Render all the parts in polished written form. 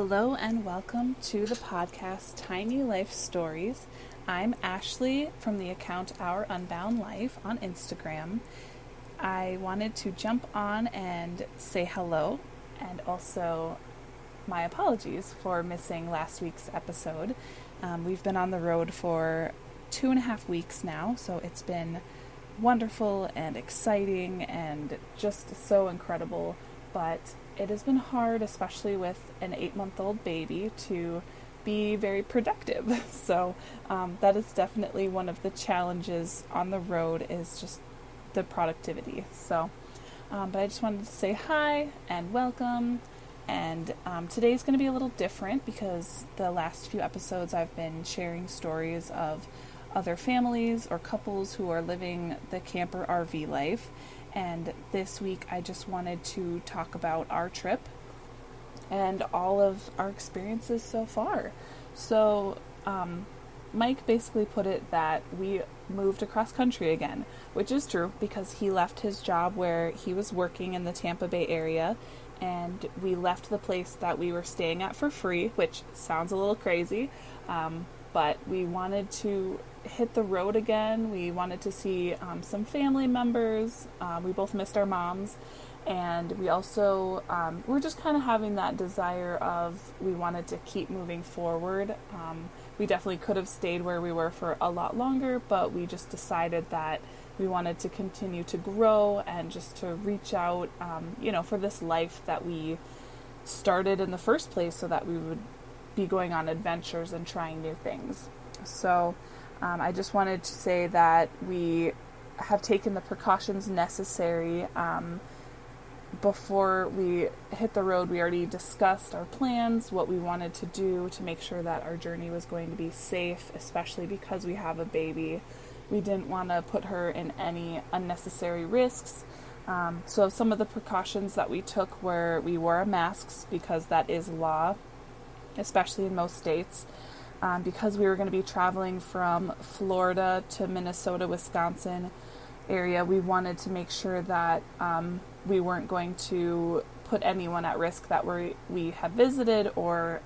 Hello and welcome to the podcast Tiny Life Stories. I'm Ashley from the account Our Unbound Life on Instagram. I wanted to jump on and say hello and also my apologies for missing last week's episode. We've been on the road for 2.5 weeks now, so it's been wonderful and exciting and just so incredible, but it has been hard, especially with an 8-month-old baby, to be very productive. So that is definitely one of the challenges on the road, is just the productivity. So, but I just wanted to say hi and welcome. And today's going to be a little different because the last few episodes I've been sharing stories of other families or couples who are living the camper RV life. And this week I just wanted to talk about our trip and all of our experiences so far. So Mike basically put it that we moved across country again, which is true because he left his job where he was working in the Tampa Bay area, and we left the place that we were staying at for free, which sounds a little crazy, but we wanted to hit the road again. We wanted to see some family members. We both missed our moms, and we also we're just kind of having that desire of we wanted to keep moving forward. We definitely could have stayed where we were for a lot longer, but we just decided that we wanted to continue to grow and just to reach out, for this life that we started in the first place, so that we would be going on adventures and trying new things. So I just wanted to say that we have taken the precautions necessary. Before we hit the road, we already discussed our plans, what we wanted to do to make sure that our journey was going to be safe, especially because we have a baby. We didn't want to put her in any unnecessary risks. So some of the precautions that we took were we wore masks because that is law, especially in most states. Because we were going to be traveling from Florida to Minnesota, Wisconsin area, we wanted to make sure that we weren't going to put anyone at risk that we had visited or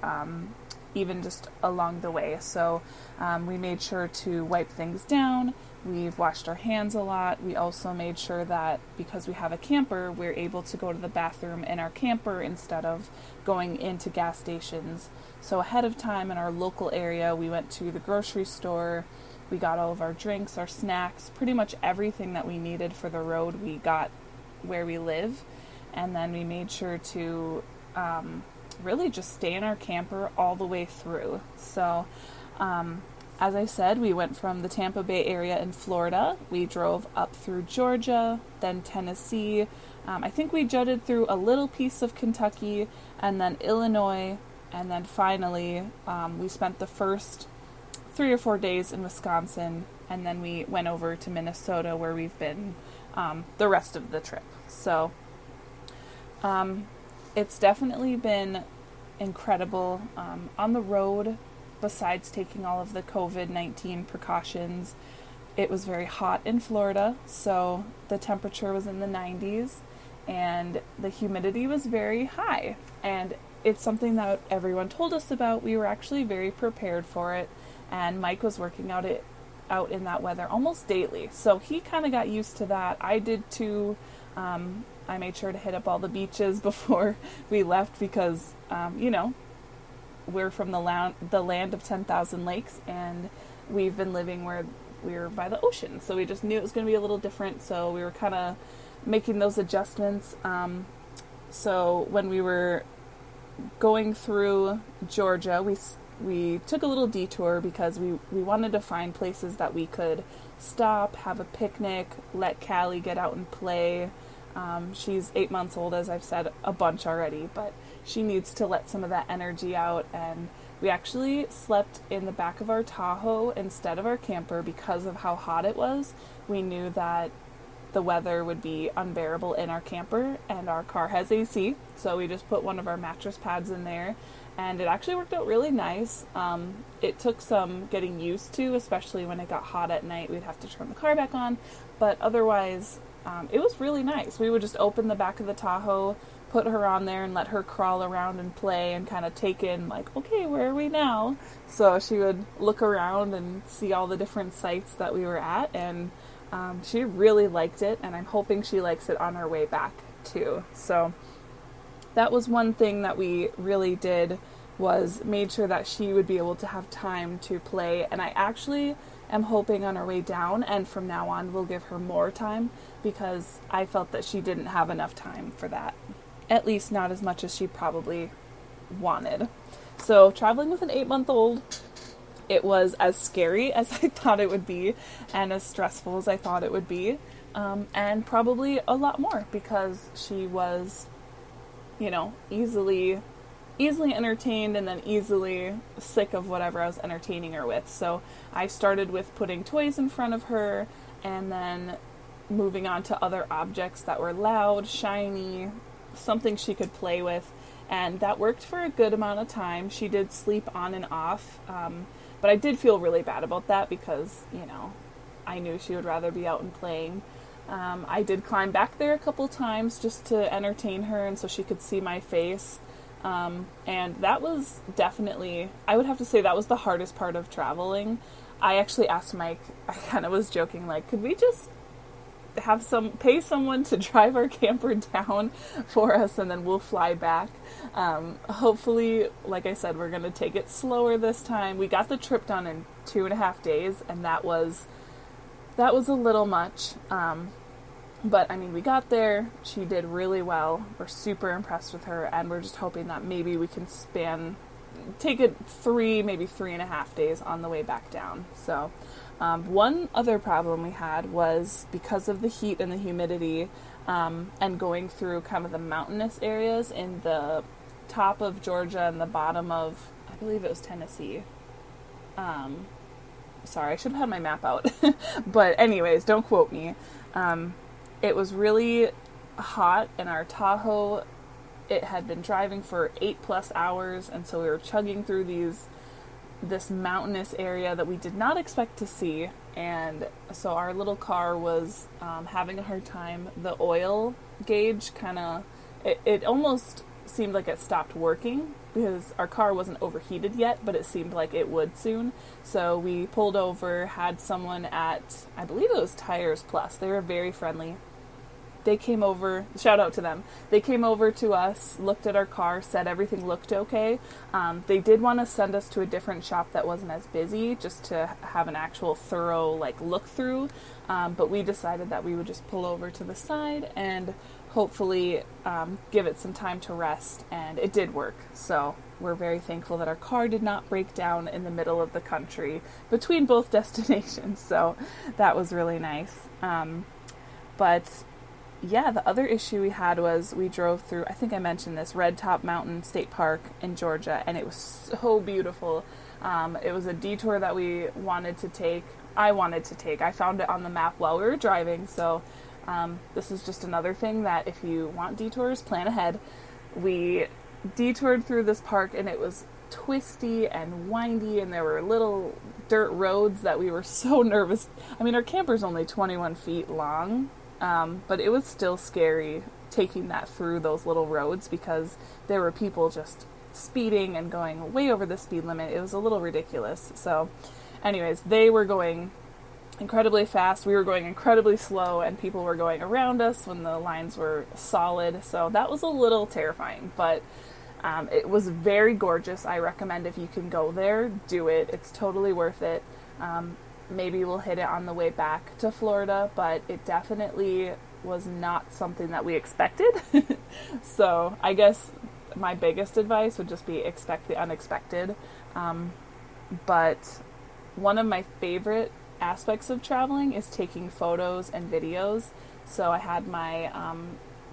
even just along the way. So we made sure to wipe things down. We've washed our hands a lot. We also made sure that because we have a camper, we're able to go to the bathroom in our camper instead of going into gas stations. So ahead of time in our local area, we went to the grocery store. We got all of our drinks, our snacks, pretty much everything that we needed for the road we got where we live. And then we made sure to really just stay in our camper all the way through. So as I said, we went from the Tampa Bay area in Florida. We drove up through Georgia, then Tennessee. I think we jutted through a little piece of Kentucky, and then Illinois, and then finally we spent the first 3 or 4 days in Wisconsin, and then we went over to Minnesota, where we've been the rest of the trip. So it's definitely been incredible on the road. Besides taking all of the COVID-19 precautions, it was very hot in Florida, so the temperature was in the 90s, and the humidity was very high. And it's something that everyone told us about. We were actually very prepared for it, and Mike was working out in that weather almost daily, so he kind of got used to that. I did too. I made sure to hit up all the beaches before we left because, we're from the land of 10,000 lakes, and we've been living where we're by the ocean, so we just knew it was going to be a little different, so we were kind of making those adjustments. So when we were going through Georgia, we took a little detour because we wanted to find places that we could stop, have a picnic, let Callie get out and play. She's 8 months old, as I've said a bunch already, but she needs to let some of that energy out. And we actually slept in the back of our Tahoe instead of our camper because of how hot it was. We knew that the weather would be unbearable in our camper, and our car has AC, so we just put one of our mattress pads in there, and it actually worked out really nice. It took some getting used to, especially when it got hot at night. We'd have to turn the car back on, but otherwise it was really nice. We would just open the back of the Tahoe, put her on there and let her crawl around and play and kind of take in, like, okay, where are we now? So she would look around and see all the different sites that we were at, and she really liked it, and I'm hoping she likes it on her way back too. So that was one thing that we really did, was made sure that she would be able to have time to play. And I actually am hoping on her way down and from now on we'll give her more time, because I felt that she didn't have enough time for that. At least not as much as she probably wanted. So traveling with an 8-month-old, it was as scary as I thought it would be, and as stressful as I thought it would be, and probably a lot more, because she was, easily entertained and then easily sick of whatever I was entertaining her with. So I started with putting toys in front of her, and then moving on to other objects that were loud, shiny, something she could play with. And that worked for a good amount of time. She did sleep on and off, but I did feel really bad about that, because, I knew she would rather be out and playing. I did climb back there a couple times just to entertain her and so she could see my face. And that was definitely, I would have to say that was the hardest part of traveling. I actually asked Mike, I kind of was joking, like, could we just pay someone to drive our camper down for us and then we'll fly back. Hopefully, like I said, we're going to take it slower this time. We got the trip done in 2.5 days, and that was a little much. But, we got there. She did really well. We're super impressed with her, and we're just hoping that maybe we can take it 3, maybe 3.5 days on the way back down. So, one other problem we had was because of the heat and the humidity, and going through kind of the mountainous areas in the top of Georgia and the bottom of, I believe it was Tennessee. Sorry, I should have had my map out. But anyways, don't quote me. It was really hot, and our Tahoe, it had been driving for 8+ hours, and so we were chugging through this mountainous area that we did not expect to see, and so our little car was having a hard time. The oil gauge it almost seemed like it stopped working, because our car wasn't overheated yet, but it seemed like it would soon. So we pulled over, had someone at, I believe it was Tires Plus. They were very friendly. They came over, shout out to them. They came over to us, looked at our car, said everything looked okay. They did want to send us to a different shop that wasn't as busy, just to have an actual thorough look through. But we decided that we would just pull over to the side and hopefully give it some time to rest, and it did work. So we're very thankful that our car did not break down in the middle of the country between both destinations. So that was really nice. But yeah, the other issue we had was we drove through, I think I mentioned this, Red Top Mountain State Park in Georgia, and it was so beautiful. It was a detour that we wanted to take. I found it on the map while we were driving, so this is just another thing that if you want detours, plan ahead. We detoured through this park, and it was twisty and windy, and there were little dirt roads that we were so nervous. Our camper's only 21 feet long, but it was still scary taking that through those little roads, because there were people just speeding and going way over the speed limit. It was a little ridiculous. So anyways, they were going incredibly fast, we were going incredibly slow, and people were going around us when the lines were solid. So that was a little terrifying, but it was very gorgeous. I recommend, if you can go there, do it. It's totally worth it. Maybe we'll hit it on the way back to Florida, but it definitely was not something that we expected. So I guess my biggest advice would just be expect the unexpected. But one of my favorite aspects of traveling is taking photos and videos. So I had my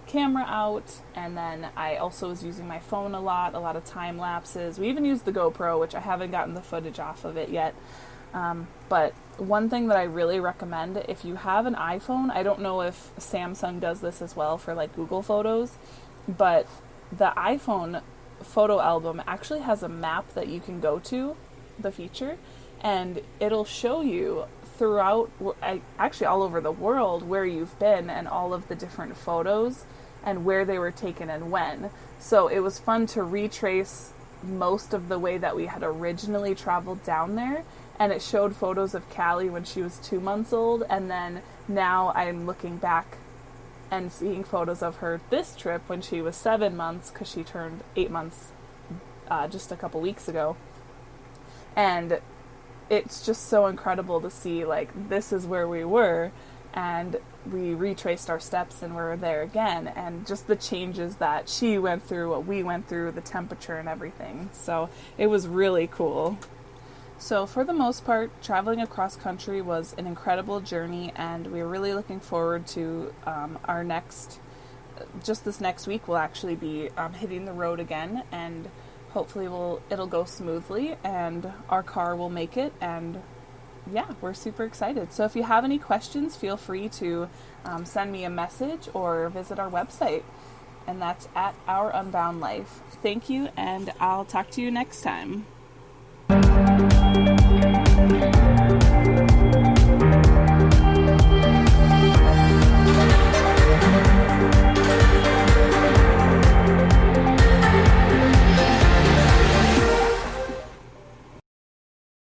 camera out, and then I also was using my phone a lot of time lapses. We even used the GoPro, which I haven't gotten the footage off of it yet. But one thing that I really recommend, if you have an iPhone, I don't know if Samsung does this as well for Google Photos, but the iPhone photo album actually has a map that you can go to, the feature, and it'll show you throughout, actually all over the world, where you've been and all of the different photos and where they were taken and when. So it was fun to retrace most of the way that we had originally traveled down there, and it showed photos of Callie when she was 2 months old, and then now I'm looking back and seeing photos of her this trip when she was 7 months, because she turned 8 months just a couple weeks ago. And it's just so incredible to see, like, this is where we were, and we retraced our steps and we're there again, and just the changes that she went through, what we went through, the temperature and everything. So it was really cool. So for the most part, traveling across country was an incredible journey, and we're really looking forward to our next, just this next week we'll actually be hitting the road again, and hopefully it'll go smoothly and our car will make it, and yeah, we're super excited. So if you have any questions, feel free to send me a message or visit our website, and that's at Our Unbound Life. Thank you, and I'll talk to you next time.